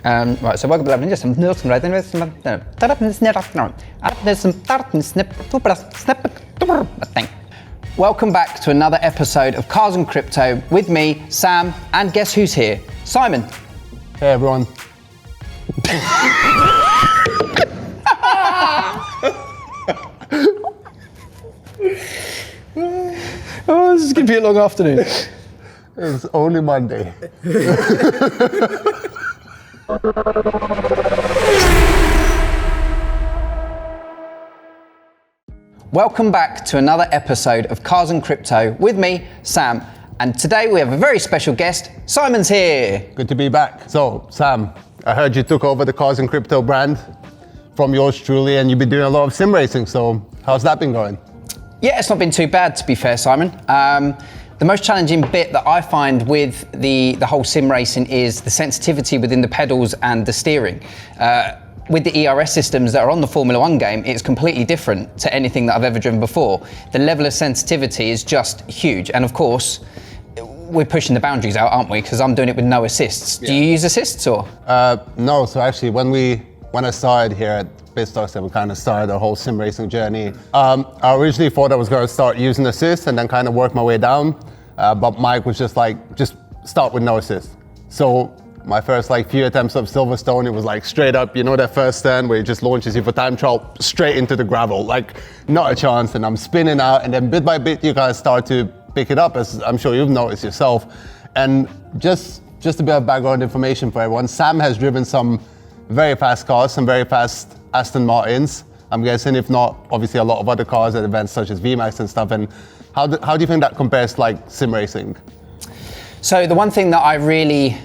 Right, so welcome to welcome back to another episode of Cars and Crypto with me, Sam, and guess who's here? Simon. Hey everyone. Oh, this is going to be a long afternoon. It's only Monday. Welcome back to another episode of Cars and Crypto with me, Sam. And today we have a very special guest. Simon's here. Good to be back. So, Sam, I heard you took over the Cars and Crypto brand from yours truly, and you've been doing a lot of sim racing. So, how's that been going? Yeah, it's not been too bad, to be fair, Simon. The most challenging bit that I find with the whole sim racing is the sensitivity within the pedals and the steering. With the ERS systems that are on the Formula One game, it's completely different to anything that I've ever driven before. The level of sensitivity is just huge. And of course, we're pushing the boundaries out, aren't we? Because I'm doing it with no assists. Yeah. Do you use assists or? No, so actually when I started here at BitStocks, and we kind of started our whole sim racing journey. I originally thought I was going to start using assists and then kind of work my way down. But Mike was just like, just start with no assist. So my first few attempts of Silverstone, it was like straight up, you know, that first turn where it just launches you for time trial straight into the gravel, like not a chance. And I'm spinning out, and then bit by bit you guys start to pick it up, as I'm sure you've noticed yourself. And just a bit of background information for everyone. Sam has driven some very fast cars, some very fast Aston Martins. I'm guessing, if not, obviously a lot of other cars at events such as VMAX and stuff. And how do you think that compares to like sim racing? So the one thing that I really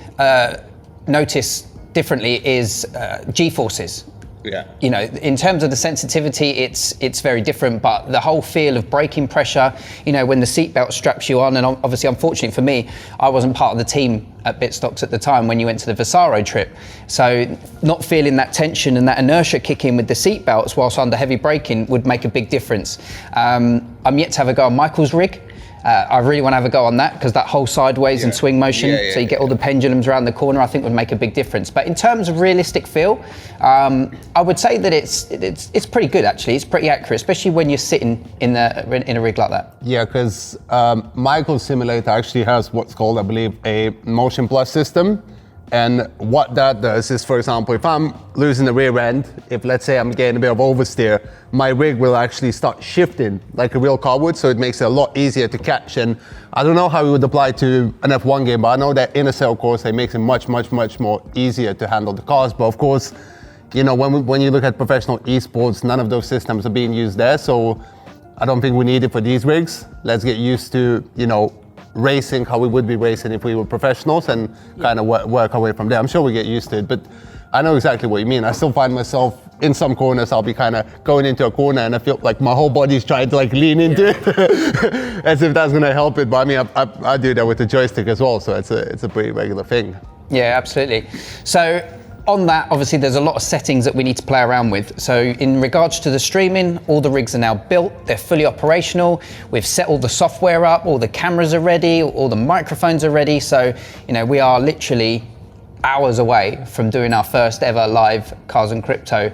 notice differently is G-forces. Yeah. You know, in terms of the sensitivity, it's very different, but the whole feel of braking pressure, you know, when the seatbelt straps you on, and obviously, unfortunately for me, I wasn't part of the team at BitStocks at the time when you went to the Vasaro trip. So not feeling that tension and that inertia kick in with the seatbelts whilst under heavy braking would make a big difference. I'm yet to have a go on Michael's rig. I really want to have a go on that, because that whole sideways and swing motion, so you get all the pendulums around the corner, I think would make a big difference. But in terms of realistic feel, I would say that it's pretty good actually. It's pretty accurate, especially when you're sitting in a rig like that. Yeah, because Michael's simulator actually has what's called, I believe, a Motion Plus system. And what that does is, for example, if I'm losing the rear end, if let's say I'm getting a bit of oversteer, my rig will actually start shifting like a real car would, so it makes it a lot easier to catch. And I don't know how it would apply to an F1 game, but I know that in a cell course, it makes it much more easier to handle the cars. But of course, you know, when you look at professional esports, none of those systems are being used there. So I don't think we need it for these rigs. Let's get used to, you know, racing how we would be racing if we were professionals, and kind of work our way from there. I'm sure we get used to it, but I know exactly what you mean. I still find myself in some corners, I'll be kind of going into a corner and I feel like my whole body's trying to like lean into it as if that's going to help it. But I mean, I do that with the joystick as well, so it's a pretty regular thing. Yeah, absolutely. So on that, obviously, there's a lot of settings that we need to play around with. So in regards to the streaming, all the rigs are now built, they're fully operational. We've set all the software up, all the cameras are ready, all the microphones are ready. So, you know, we are literally hours away from doing our first ever live Cars and Crypto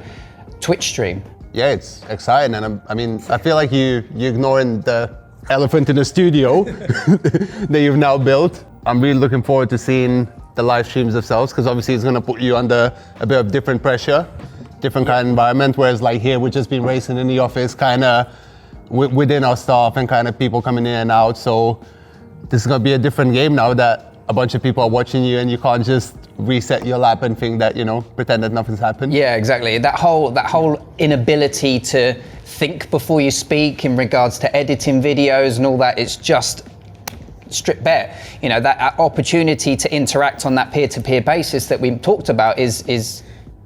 Twitch stream. Yeah, it's exciting. And I mean, I feel like you're ignoring the elephant in the studio that you've now built. I'm really looking forward to seeing the live streams themselves, because obviously it's going to put you under a bit of different pressure, different kind of environment, whereas like here we've just been racing in the office, kind of within our staff and kind of people coming in and out. So this is going to be a different game now that a bunch of people are watching you, and you can't just reset your lap and think that, you know, pretend that nothing's happened. Yeah, exactly. That whole inability to think before you speak in regards to editing videos and all that, it's just stripped bare. You know, that opportunity to interact on that peer-to-peer basis that we talked about is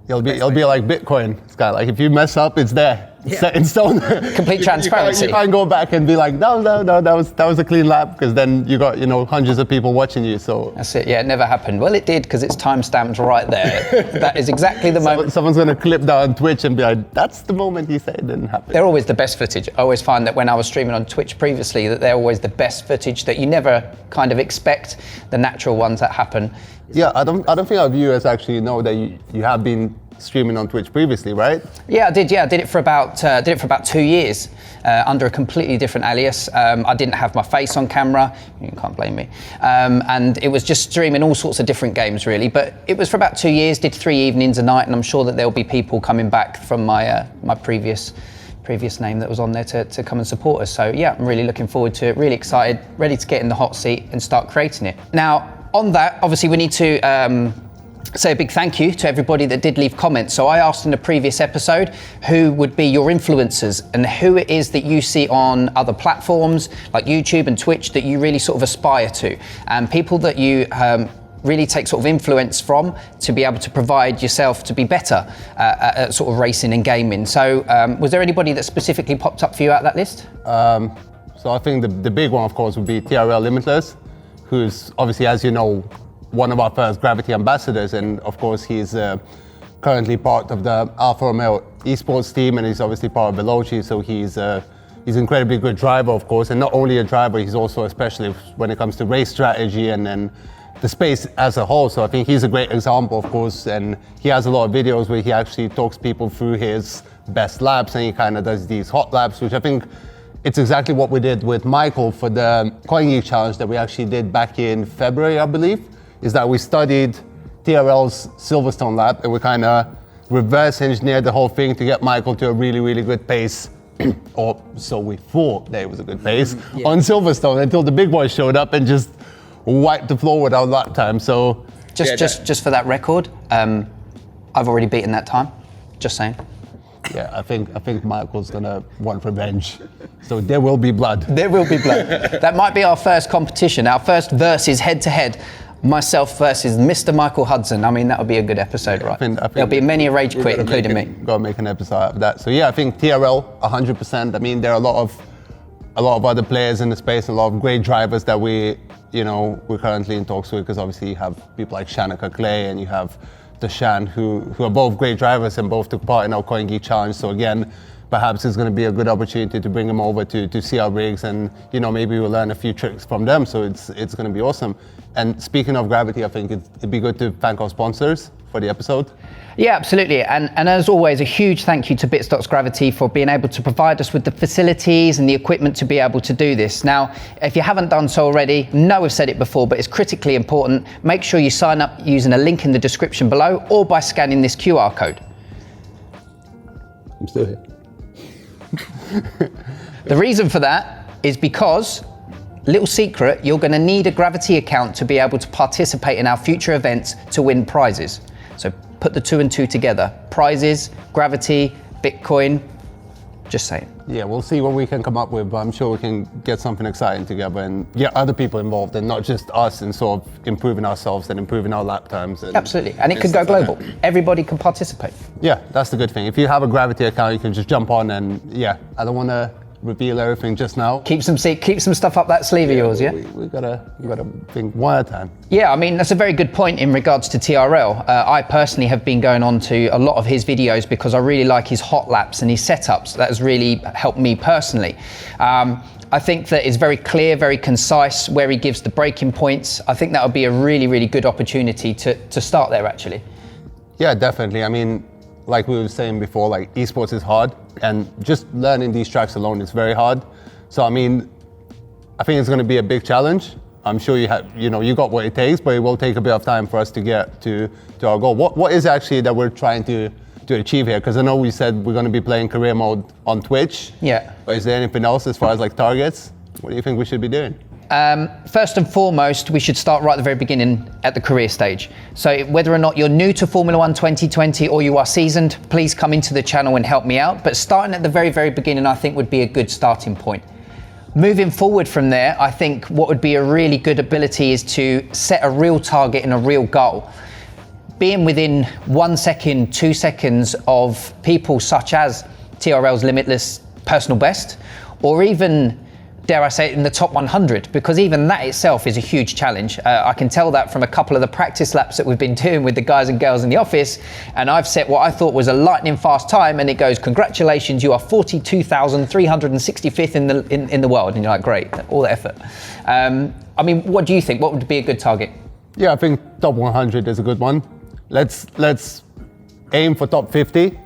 It'll be like Bitcoin. It's kind of like if you mess up, it's there. set in stone. Complete transparency. You can't go back and be like, no, that was a clean lap, because then you got, hundreds of people watching you. So that's it. Yeah, it never happened. Well, it did, because it's time-stamped right there. That is exactly the moment. Someone's going to clip that on Twitch and be like, that's the moment he said it didn't happen. They're always the best footage. I always find that when I was streaming on Twitch previously, that they're always the best footage, that you never kind of expect the natural ones that happen. Yeah, I don't think our viewers actually know that you have been streaming on Twitch previously, right? Yeah, I did. Yeah, I did it for about 2 years under a completely different alias. I didn't have my face on camera. You can't blame me. And it was just streaming all sorts of different games, really. But it was for about 2 years. Did 3 evenings a night, and I'm sure that there'll be people coming back from my previous name that was on there to come and support us. So yeah, I'm really looking forward to it. Really excited, ready to get in the hot seat and start creating it. Now, on that, obviously, we need to say a big thank you to everybody that did leave comments. So I asked in the previous episode who would be your influencers and who it is that you see on other platforms like YouTube and Twitch that you really sort of aspire to, and people that you really take sort of influence from to be able to provide yourself to be better at sort of racing and gaming. So was there anybody that specifically popped up for you out of that list? So I think the big one, of course, would be TRL Limitless, who's obviously, as you know, one of our first Gravity ambassadors, and of course he's currently part of the Alfa Romeo esports team, and he's obviously part of Veloci, so he's an incredibly good driver, of course, and not only a driver, he's also a specialist when it comes to race strategy and then the space as a whole. So I think he's a great example, of course, and he has a lot of videos where he actually talks people through his best laps, and he kind of does these hot laps, which I think it's exactly what we did with Michael for the Coin Geek Challenge that we actually did back in February, I believe, is that we studied TRL's Silverstone lap, and we kind of reverse engineered the whole thing to get Michael to a really, really good pace, or so we thought that it was a good pace, on Silverstone, until the big boys showed up and just wiped the floor with our lap time. So just for that record, I've already beaten that time, just saying. Yeah, I think Michael's gonna want revenge. So there will be blood. There will be blood. That might be our first competition, our first versus head-to-head. Myself versus Mr. Michael Hudson. I mean, that would be a good episode, right? I think there'll be many a rage quit, including me. Gotta make an episode out of that. So yeah, I think TRL 100%. I mean, there are a lot of other players in the space, a lot of great drivers that we're currently in talks with, because obviously you have people like Shanika Clay and you have Deshan, who are both great drivers and both took part in our Coin Geek Challenge. So again, perhaps it's going to be a good opportunity to bring them over to see our rigs, and maybe we'll learn a few tricks from them. So it's going to be awesome. And speaking of Gravity, I think it'd be good to thank our sponsors for the episode. Yeah, absolutely. And as always, a huge thank you to Bitstocks Gravity for being able to provide us with the facilities and the equipment to be able to do this. Now, if you haven't done so already, know we've said it before, but it's critically important. Make sure you sign up using a link in the description below or by scanning this QR code. I'm still here. The reason for that is because, little secret, you're going to need a Gravity account to be able to participate in our future events to win prizes. So put the 2 and 2 together. Prizes, Gravity, Bitcoin, just saying. Yeah, we'll see what we can come up with, but I'm sure we can get something exciting together and get other people involved, and not just us, and sort of improving ourselves and improving our lap times. Absolutely, and it could go global. Everybody can participate. Yeah, that's the good thing. If you have a Gravity account, you can just jump on and I don't want to reveal everything just now. Keep some stuff up that sleeve of yours, yeah? We gotta think one at a time. Yeah, I mean, that's a very good point in regards to TRL. I personally have been going on to a lot of his videos because I really like his hot laps and his setups. That has really helped me personally. I think that it's very clear, very concise where he gives the breaking points. I think that would be a really, really good opportunity to start there, actually. Yeah, definitely. I mean, like we were saying before, like esports is hard, and just learning these tracks alone is very hard. So I mean, I think it's going to be a big challenge. I'm sure you have, you got what it takes, but it will take a bit of time for us to get to our goal. What is actually that we're trying to achieve here? Because I know we said we're going to be playing career mode on Twitch. Yeah. But is there anything else as far as like targets? What do you think we should be doing? First and foremost, we should start right at the very beginning at the career stage. So whether or not you're new to Formula 1 2020 or you are seasoned, please come into the channel and help me out. But starting at the very, very beginning, I think would be a good starting point. Moving forward from there, I think what would be a really good ability is to set a real target and a real goal. Being within 1 second, 2 seconds of people such as TRL's limitless personal best, or even, dare I say it, in the top 100, because even that itself is a huge challenge. I can tell that from a couple of the practice laps that we've been doing with the guys and girls in the office, and I've set what I thought was a lightning fast time, and it goes, congratulations, you are 42,365th in the world, and you're like, great, all the effort. I mean, what do you think? What would be a good target? Yeah, I think top 100 is a good one. Let's aim for top 50,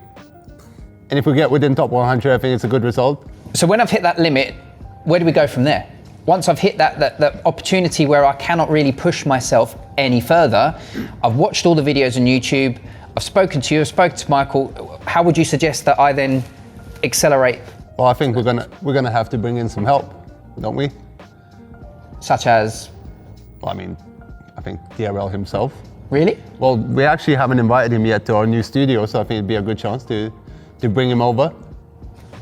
and if we get within top 100, I think it's a good result. So when I've hit that limit, where do we go from there? Once I've hit that opportunity where I cannot really push myself any further, I've watched all the videos on YouTube, I've spoken to you, I've spoken to Michael. How would you suggest that I then accelerate? Well, I think we're gonna have to bring in some help, don't we? Such as? Well, I mean, I think TRL himself. Really? Well, we actually haven't invited him yet to our new studio, so I think it'd be a good chance to bring him over.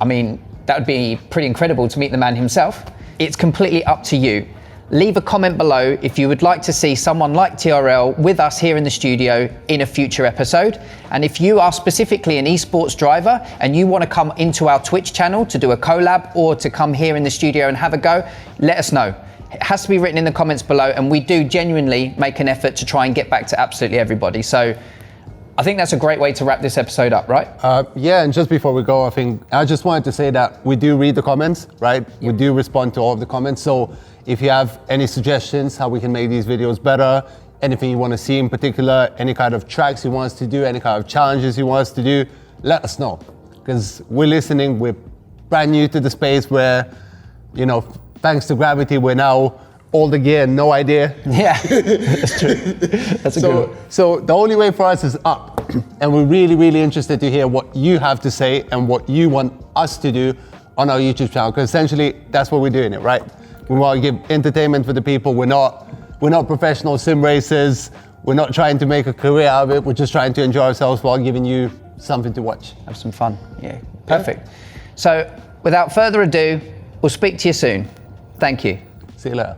I mean, that would be pretty incredible to meet the man himself. It's completely up to you. Leave a comment below if you would like to see someone like TRL with us here in the studio in a future episode. And if you are specifically an esports driver and you want to come into our Twitch channel to do a collab or to come here in the studio and have a go, let us know. It has to be written in the comments below, and we do genuinely make an effort to try and get back to absolutely everybody. So I think that's a great way to wrap this episode up, right? Yeah, and just before we go, I just wanted to say that we do read the comments, right? Yep. We do respond to all of the comments. So if you have any suggestions how we can make these videos better, anything you want to see in particular, any kind of tracks you want us to do, any kind of challenges you want us to do, let us know. Because we're listening, we're brand new to the space where, you know, thanks to gravity, we're now all the gear, no idea. Yeah, that's true. That's a good one. So the only way for us is up. And we're really, really interested to hear what you have to say and what you want us to do on our YouTube channel. Because essentially, that's what we're doing it, right? We want to give entertainment for the people. We're not professional sim racers. We're not trying to make a career out of it. We're just trying to enjoy ourselves while giving you something to watch. Have some fun. Yeah, perfect. Yeah. So without further ado, we'll speak to you soon. Thank you. See you later.